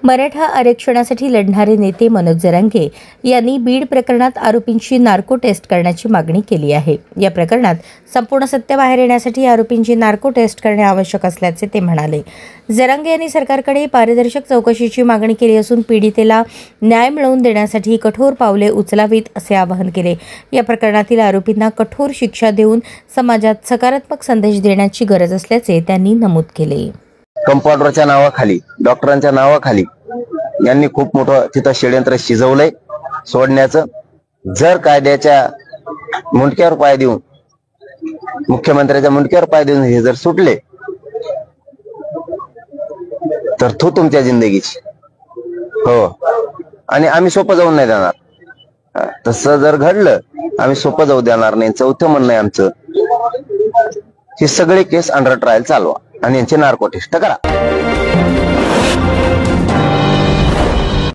मराठा आरक्षणासाठी लढणारे नेते मनोज जरांगे यांनी बीड प्रकरणात आरोपींची नार्को टेस्ट करण्याची मागणी केली आहे। या प्रकरणात संपूर्ण सत्य बाहेर येण्यासाठी आरोपींची नार्को टेस्ट करणे आवश्यक असल्याचे ते म्हणाले। जरांगे यांनी सरकारकडे पारदर्शक चौकशीची मागणी केली असून पीडितेला न्याय मिळवून देण्यासाठी कठोर पावले उचलावीत असे आवाहन केले। या प्रकरणातील आरोपींना कठोर शिक्षा देऊन समाजात सकारात्मक संदेश देण्याची गरज असल्याचे त्यांनी नमूद केले। कंपाऊंडरच्या नावाखाली, डॉक्टरांच्या नावाखाली यांनी खूप मोठं तिथं षडयंत्र शिजवलंय सोडण्याचं। जर कायद्याच्या मुंडक्यावर पाय देऊन, मुख्यमंत्र्याच्या मुंडक्यावर पाय देऊन हे जर सुटले तर तो तुमच्या जिंदगीची हो, आणि आम्ही सोपं जाऊन नाही देणार। तसं जर घडलं आम्ही सोपं जाऊ देणार नाही। चौथं म्हणणं आहे आमचं, ही सगळे केस अंडर ट्रायल चालवा आणि यांची नार्को टेस्ट करा।